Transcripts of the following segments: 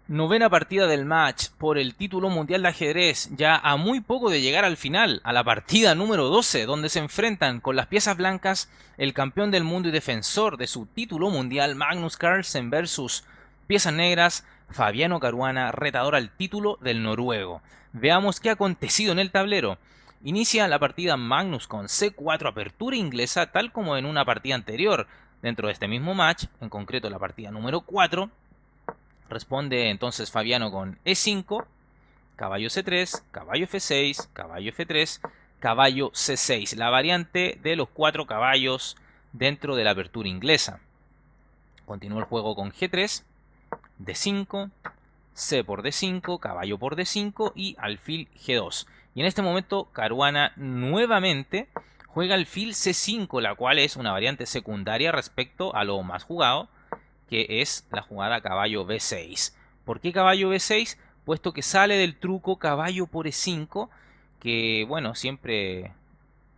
Novena partida del match por el título mundial de ajedrez, ya a muy poco de llegar al final, a la partida número 12, donde se enfrentan con las piezas blancas el campeón del mundo y defensor de su título mundial Magnus Carlsen versus piezas negras Fabiano Caruana, retador al título del noruego. Veamos qué ha acontecido en el tablero. Inicia la partida Magnus con C4, apertura inglesa, tal como en una partida anterior. Dentro de este mismo match, en concreto la partida número 4, responde entonces Fabiano con E5, caballo C3, caballo F6, caballo F3, caballo C6, la variante de los 4 caballos dentro de la apertura inglesa. Continúa el juego con G3, D5, C por D5, caballo por D5 y alfil G2. Y en este momento Caruana nuevamente juega alfil C5, la cual es una variante secundaria respecto a lo más jugado, que es la jugada caballo B6. ¿Por qué caballo B6? Puesto que sale del truco caballo por E5, que bueno, siempre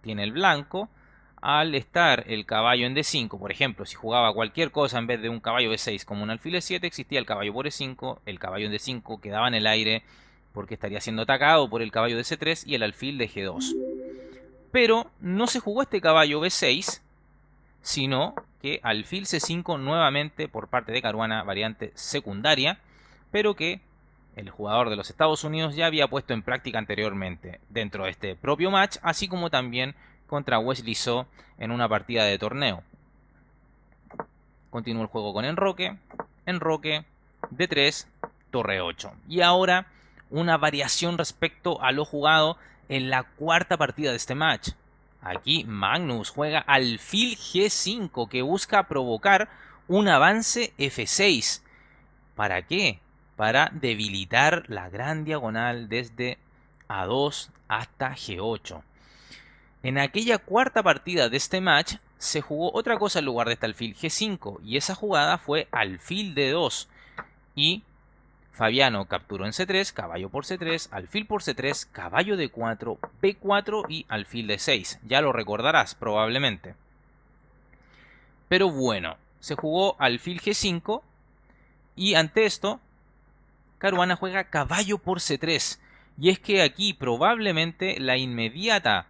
tiene el blanco. Al estar el caballo en D5, por ejemplo, si jugaba cualquier cosa en vez de un caballo B6 como un alfil E7, existía el caballo por E5, el caballo en D5 quedaba en el aire porque estaría siendo atacado por el caballo de C3 y el alfil de G2. Pero no se jugó este caballo B6, sino que alfil C5 nuevamente por parte de Caruana, variante secundaria, pero que el jugador de los Estados Unidos ya había puesto en práctica anteriormente dentro de este propio match, así como también contra Wesley So en una partida de torneo. Continúa el juego con enroque, enroque, D3, torre 8. Y ahora una variación respecto a lo jugado en la cuarta partida de este match. Aquí Magnus juega alfil G5, que busca provocar un avance F6. ¿Para qué? Para debilitar la gran diagonal desde A2 hasta G8. En aquella cuarta partida de este match se jugó otra cosa en lugar de este alfil G5, y esa jugada fue alfil D2. Y Fabiano capturó en C3, caballo por C3, alfil por C3, caballo D4, B4 y alfil D6. Ya lo recordarás probablemente. Pero bueno, se jugó alfil G5 y ante esto Caruana juega caballo por C3. Y es que aquí probablemente la inmediata,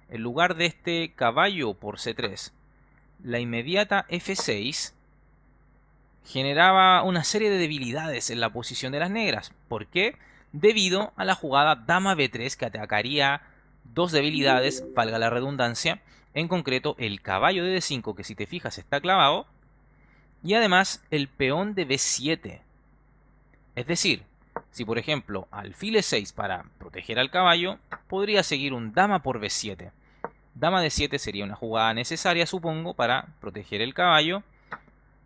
en lugar de este caballo por C3, la inmediata F6 generaba una serie de debilidades en la posición de las negras. ¿Por qué? Debido a la jugada dama B3, que atacaría dos debilidades, valga la redundancia, en concreto el caballo de D5, que si te fijas está clavado, y además el peón de B7. Es decir, si por ejemplo alfil E6 para proteger al caballo, podría seguir un dama por B7. Dama D7 sería una jugada necesaria, supongo, para proteger el caballo.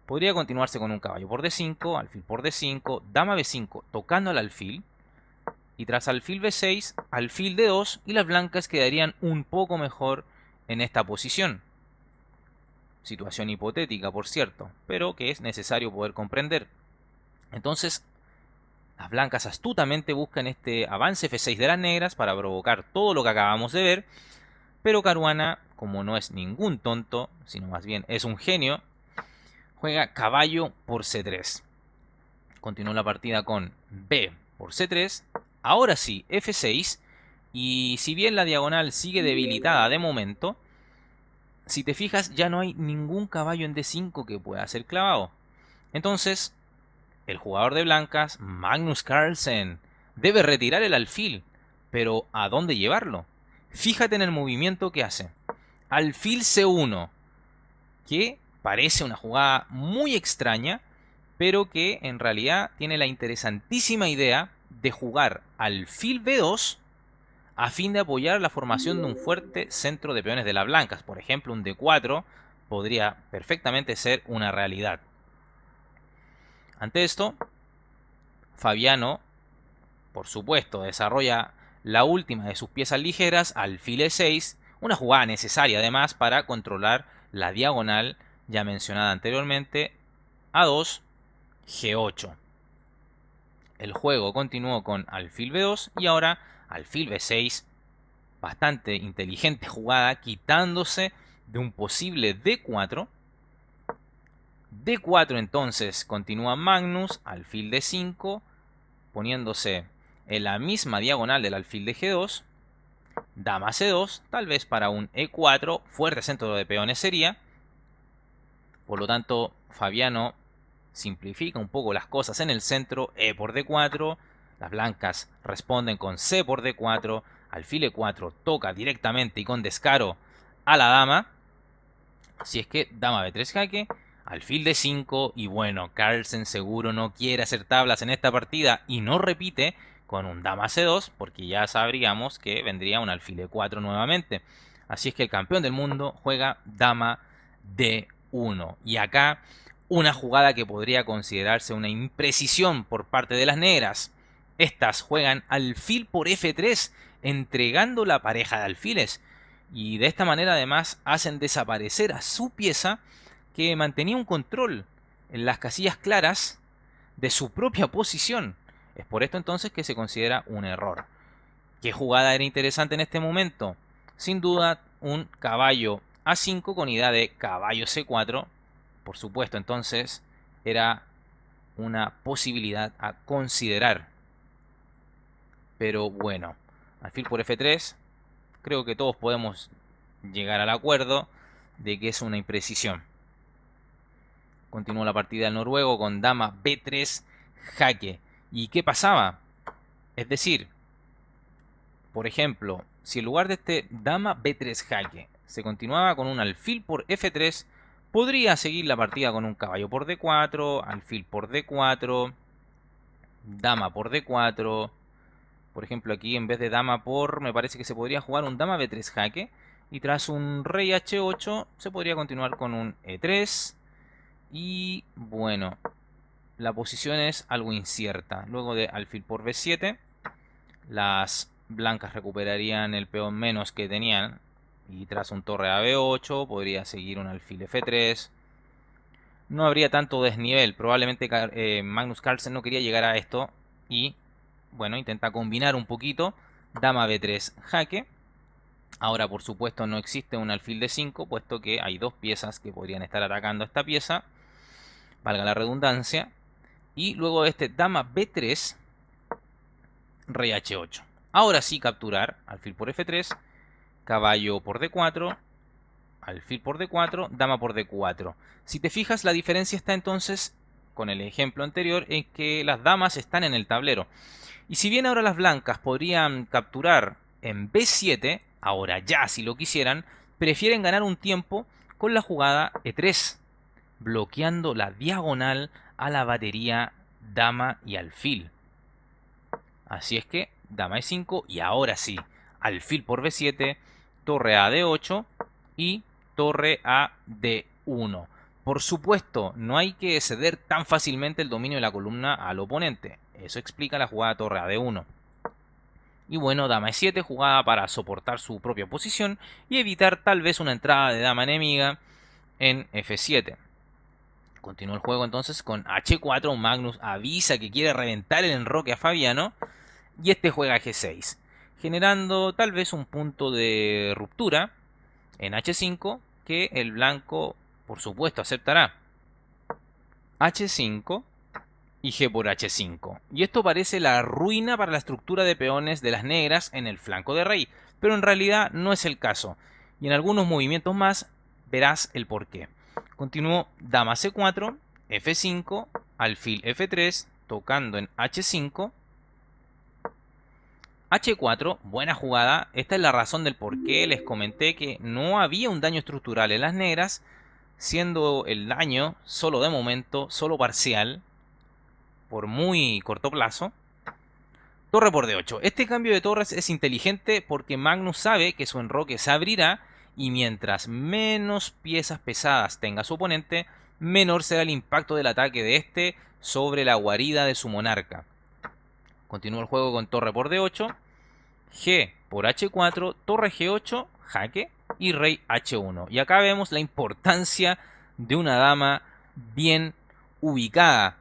Podría continuarse con un caballo por D5, alfil por D5, dama B5 tocando al alfil. Y tras alfil B6, alfil D2 y las blancas quedarían un poco mejor en esta posición. Situación hipotética, por cierto, pero que es necesario poder comprender. Entonces, las blancas astutamente buscan este avance F6 de las negras para provocar todo lo que acabamos de ver. Pero Caruana, como no es ningún tonto, sino más bien es un genio, juega caballo por C3. Continúa la partida con B por C3. Ahora sí, F6. Y si bien la diagonal sigue debilitada de momento, si te fijas ya no hay ningún caballo en D5 que pueda ser clavado. Entonces, el jugador de blancas, Magnus Carlsen, debe retirar el alfil. Pero ¿a dónde llevarlo? Fíjate en el movimiento que hace. Alfil C1, que parece una jugada muy extraña, pero que en realidad tiene la interesantísima idea de jugar alfil B2 a fin de apoyar la formación de un fuerte centro de peones de las blancas. Por ejemplo, un D4 podría perfectamente ser una realidad. Ante esto, Fabiano, por supuesto, desarrolla la última de sus piezas ligeras, alfil E6, una jugada necesaria además para controlar la diagonal ya mencionada anteriormente, A2, G8. El juego continuó con alfil B2 y ahora alfil B6, bastante inteligente jugada, quitándose de un posible D4. D4 entonces continúa Magnus, alfil D5, poniéndose en la misma diagonal del alfil de G2, dama C2, tal vez para un E4, fuerte centro de peones sería. Por lo tanto, Fabiano simplifica un poco las cosas en el centro, E por D4, las blancas responden con C por D4, alfil E4 toca directamente y con descaro a la dama, así es que dama B3 jaque, alfil D5 y bueno, Carlsen seguro no quiere hacer tablas en esta partida y no repite con un dama C2 porque ya sabríamos que vendría un alfil E4 nuevamente, así es que el campeón del mundo juega dama D1 y acá una jugada que podría considerarse una imprecisión por parte de las negras. Estas juegan alfil por F3, entregando la pareja de alfiles. Y de esta manera además hacen desaparecer a su pieza que mantenía un control en las casillas claras de su propia posición. Es por esto entonces que se considera un error. ¿Qué jugada era interesante en este momento? Sin duda un caballo A5 con idea de caballo C4. Por supuesto, entonces era una posibilidad a considerar. Pero bueno, alfil por F3, creo que todos podemos llegar al acuerdo de que es una imprecisión. Continuó la partida del noruego con dama B3 jaque. ¿Y qué pasaba? Es decir, por ejemplo, si en lugar de este dama B3 jaque se continuaba con un alfil por F3, podría seguir la partida con un caballo por D4, alfil por D4, dama por D4. Por ejemplo, aquí en vez de dama por, me parece que se podría jugar un dama B3 jaque. Y tras un rey H8 se podría continuar con un E3. Y bueno, la posición es algo incierta. Luego de alfil por B7, las blancas recuperarían el peón menos que tenían. Y tras un torre a B8 podría seguir un alfil F3. No habría tanto desnivel. Probablemente Magnus Carlsen no quería llegar a esto. Y bueno, intenta combinar un poquito. Dama B3 jaque. Ahora por supuesto no existe un alfil D5, puesto que hay dos piezas que podrían estar atacando a esta pieza. Valga la redundancia. Y luego de este dama B3, rey H8. Ahora sí capturar, alfil por F3, caballo por D4, alfil por D4, dama por D4. Si te fijas, la diferencia está entonces, con el ejemplo anterior, en que las damas están en el tablero. Y si bien ahora las blancas podrían capturar en B7, ahora ya si lo quisieran, prefieren ganar un tiempo con la jugada E3, bloqueando la diagonal a la batería dama y alfil. Así es que dama E5 y ahora sí, alfil por B7, torre a D8 y torre a D1. Por supuesto, no hay que ceder tan fácilmente el dominio de la columna al oponente. Eso explica la jugada torre a D1. Y bueno, dama E7, jugada para soportar su propia posición y evitar tal vez una entrada de dama enemiga en F7. Continúa el juego entonces con H4. Magnus avisa que quiere reventar el enroque a Fabiano. Y este juega G6, generando tal vez un punto de ruptura en H5 que el blanco, por supuesto, aceptará. H5 y G por H5. Y esto parece la ruina para la estructura de peones de las negras en el flanco de rey, pero en realidad no es el caso. Y en algunos movimientos más verás el porqué. Continuó dama C4, F5, alfil F3, tocando en H5. H4, buena jugada. Esta es la razón del por qué les comenté que no había un daño estructural en las negras, siendo el daño solo de momento, solo parcial, por muy corto plazo. Torre por D8. Este cambio de torres es inteligente porque Magnus sabe que su enroque se abrirá y mientras menos piezas pesadas tenga su oponente, menor será el impacto del ataque de este sobre la guarida de su monarca. Continúa el juego con torre por D8, G por H4, torre G8, jaque y rey H1. Y acá vemos la importancia de una dama bien ubicada.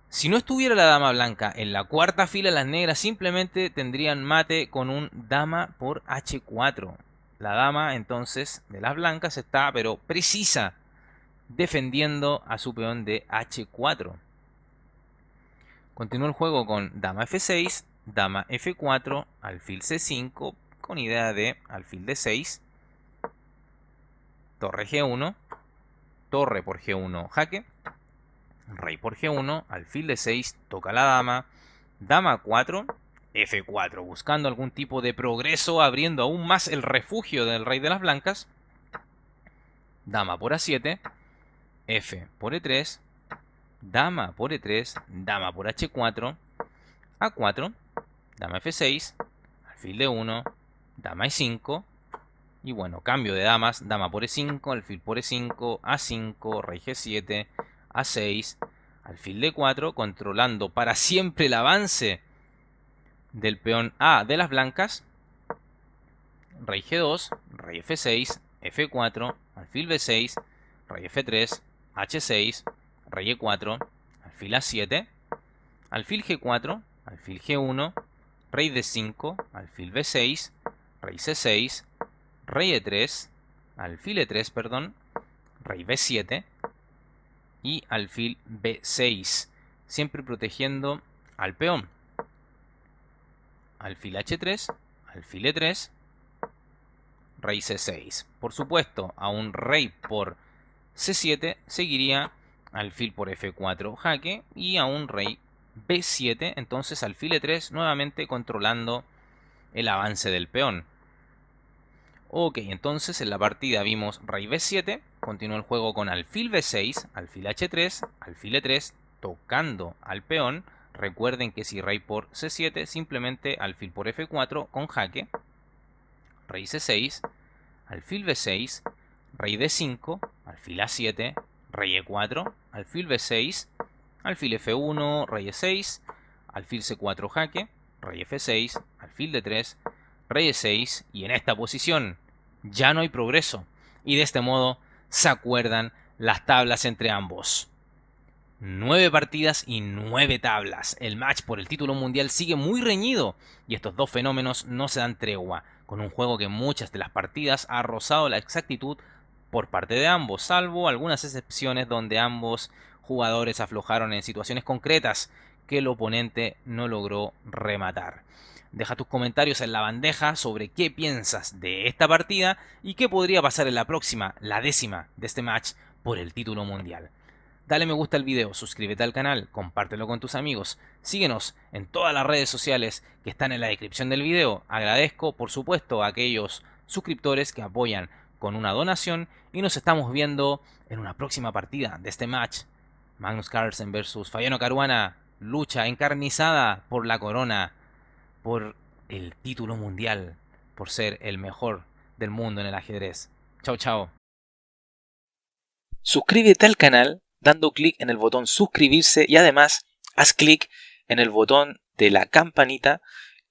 Si no estuviera la dama blanca en la cuarta fila, las negras simplemente tendrían mate con un dama por H4. La dama entonces de las blancas está pero precisa defendiendo a su peón de H4. Continúa el juego con dama F6, dama F4, alfil C5, con idea de alfil D6, torre G1, torre por G1 jaque, rey por G1, alfil D6, toca la dama, dama 4, F4, buscando algún tipo de progreso, abriendo aún más el refugio del rey de las blancas, dama por A7, F por E3, dama por E3, dama por H4, A4, dama F6, alfil D1, dama E5, y bueno, cambio de damas, dama por E5, alfil por E5, A5, rey G7, A6, alfil D4, controlando para siempre el avance del peón A de las blancas, rey G2, rey F6, F4, alfil B6, rey F3, H6, rey E4, alfil A7, alfil G4, alfil G1, rey D5, alfil B6, rey C6, rey E3, alfil E3, perdón, rey B7 y alfil B6, siempre protegiendo al peón. Alfil H3, alfil E3, rey C6. Por supuesto, a un rey por C7 seguiría alfil por F4 jaque y a un rey B7, entonces alfil E3 nuevamente controlando el avance del peón. Ok, entonces en la partida vimos rey B7, continuó el juego con alfil B6, alfil H3, alfil E3, tocando al peón. Recuerden que si rey por C7, simplemente alfil por F4 con jaque, rey C6, alfil B6, rey D5, alfil A7, rey E4, alfil B6, alfil F1, rey E6, alfil C4 jaque, rey F6, alfil D3, rey E6, y en esta posición ya no hay progreso, y de este modo se acuerdan las tablas entre ambos. 9 partidas y 9 tablas. El match por el título mundial sigue muy reñido y estos dos fenómenos no se dan tregua, con un juego que en muchas de las partidas ha rozado la exactitud por parte de ambos, salvo algunas excepciones donde ambos jugadores aflojaron en situaciones concretas que el oponente no logró rematar. Deja tus comentarios en la bandeja sobre qué piensas de esta partida y qué podría pasar en la próxima, la 10ª de este match por el título mundial. Dale me gusta al video, suscríbete al canal, compártelo con tus amigos, síguenos en todas las redes sociales que están en la descripción del video. Agradezco, por supuesto, a aquellos suscriptores que apoyan con una donación y nos estamos viendo en una próxima partida de este match. Magnus Carlsen versus Fabiano Caruana, lucha encarnizada por la corona, por el título mundial, por ser el mejor del mundo en el ajedrez. Chao, chao. Suscríbete al canal dando clic en el botón suscribirse y además haz clic en el botón de la campanita,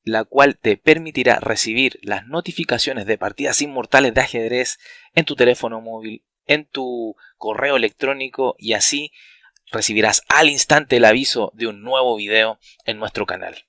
la cual te permitirá recibir las notificaciones de partidas inmortales de ajedrez en tu teléfono móvil, en tu correo electrónico, y así recibirás al instante el aviso de un nuevo video en nuestro canal.